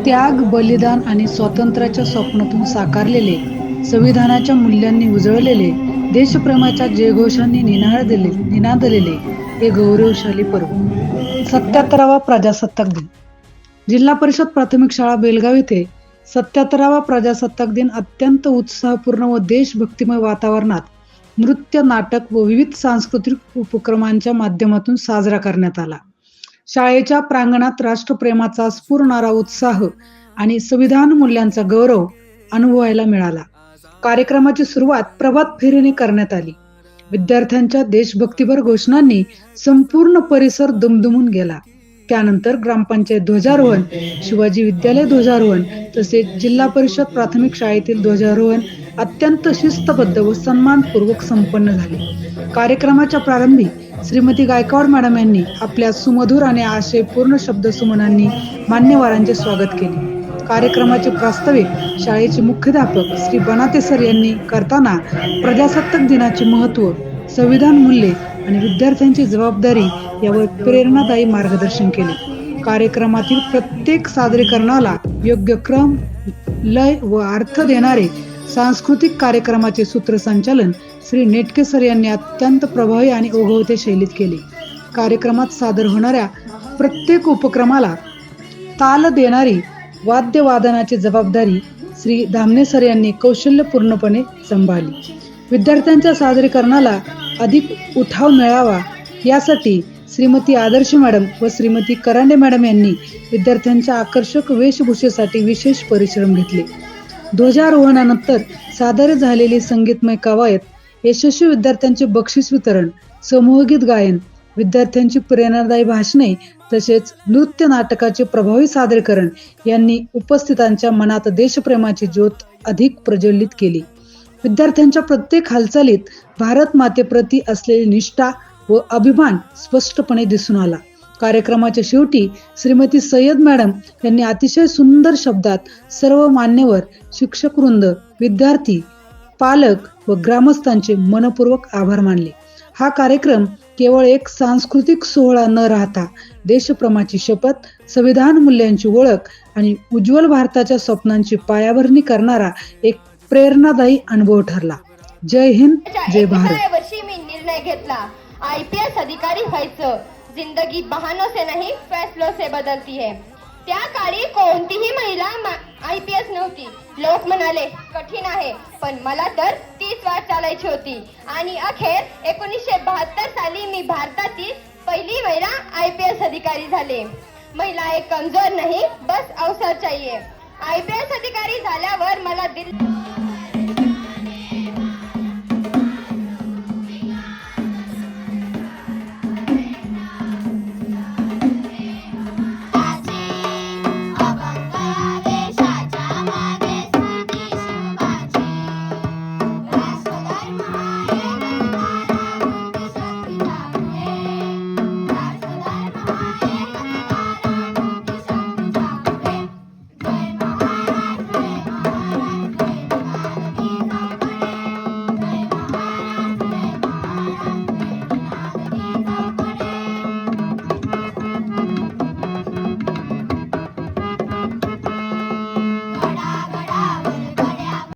त्याग, बलिदान आणि स्वातंत्र्याच्या स्वप्नातून साकारलेले, संविधानाच्या मूल्यांनी उजळलेले, देशप्रेमाच्या जयघोषांनी निनादलेले हे गौरवशाली पर्व. 77वा प्रजासत्ताक दिन. जिल्हा परिषद प्राथमिक शाळा बेलगाव येथे 77वा प्रजासत्ताक दिन अत्यंत उत्साहपूर्ण व देशभक्तिमय वातावरणात नृत्य, नाटक व विविध सांस्कृतिक उपक्रमांच्या माध्यमातून साजरा करण्यात आला. शाळेच्या प्रांगणात राष्ट्रप्रेमाचा स्फुरणारा उत्साह आणि संविधान मूल्यांचा गौरव अनुभवायला मिळाला. कार्यक्रमाची सुरुवात प्रभात फेरीने करण्यात आली. विद्यार्थ्यांच्या देशभक्तीपर घोषणांनी संपूर्ण परिसर दुमदुमून गेला. त्यानंतर ग्रामपंचायत ध्वजारोहण, शिवाजी विद्यालय ध्वजारोहण तसेच जिल्हा परिषद प्राथमिक शाळेतील ध्वजारोहण अत्यंत शिस्तबद्ध व सन्मानपूर्वक संपन्न झाले. कार्यक्रमाच्या प्रारंभी श्रीमती गायकवाड मॅडम यांनी आपल्या सुमधुर आणि आशयपूर्ण शब्दसुमनांनी मान्यवरांचे स्वागत केले. कार्यक्रमाचे प्रास्ताविक शाळेचे मुख्याध्यापक श्री बनाते सर यांनी करताना प्रजासत्ताक दिनाचे महत्त्व, संविधान मूल्ये आणि विद्यार्थ्यांची जबाबदारी यावर प्रेरणादायी मार्गदर्शन केले. कार्यक्रमातील प्रत्येक सादरीकरणाला योग्य क्रम, लय व अर्थ देणारे सांस्कृतिक कार्यक्रमाचे सूत्रसंचालन श्री नेटके सर यांनी अत्यंत प्रभावी आणि ओघवते शैलीत केले. कार्यक्रमात सादर होणाऱ्या प्रत्येक उपक्रमाला ताल देणारी वाद्यवादनाची जबाबदारी श्री धामणे सर यांनी कौशल्यपूर्णपणे सांभाळली. विद्यार्थ्यांच्या सादरीकरणाला अधिक उठाव मिळावा यासाठी श्रीमती आदर्श मॅडम व श्रीमती करांडे मॅडम यांनी विद्यार्थ्यांच्या आकर्षक वेशभूषेसाठी विशेष परिश्रम घेतले. ध्वजारोहणानंतर सादर झालेली संगीतमय कवायत, यशस्वी विद्यार्थ्यांचे बक्षीस वितरण, समूहगीत गायन, विद्यार्थ्यांची प्रेरणादायी भाषणे तसेच नृत्य नाटकाचे प्रभावी सादरीकरण यांनी उपस्थितांच्या मनात देशप्रेमाची ज्योत अधिक प्रज्वलित केली. विद्यार्थ्यांच्या प्रत्येक हालचालीत भारत मातेप्रती असलेली निष्ठा व अभिमान स्पष्टपणे दिसून आला. कार्यक्रमाच्या शेवटी श्रीमती सय्यद मॅडम यांनी अतिशय सुंदर शब्दात सर्व मान्यवर, शिक्षकवृंद, विद्यार्थी, पालक व ग्रामस्थांचे मनपूर्वक आभार मानले. हा कार्यक्रम केवळ एक सांस्कृतिक सोहळा न राहता देशप्रेमाची शपथ, संविधान मूल्यांची ओळख आणि उज्ज्वल भारताच्या स्वप्नांची पायाभरणी करणारा एक प्रेरणादायी अनुभव ठरला. जय हिंद, जय भारत. वर्षी मी निर्णय घेतला, IPS अधिकारी व्हायचं. जिंदगी बहानों से नहीं फैसलों से बदलती है. त्या काळी कोणतीही महिला IPS नव्हती. लोक म्हणाले कठीण आहे, पण मला तर 30 वाट चालायची होती आणि अखेर 1972 साली मी भारतातील पहिली महिला IPS अधिकारी झाले. महिला एक कमजोर नहीं, बस अवसर चाहिए. IPS अधिकारी झाल्यावर मला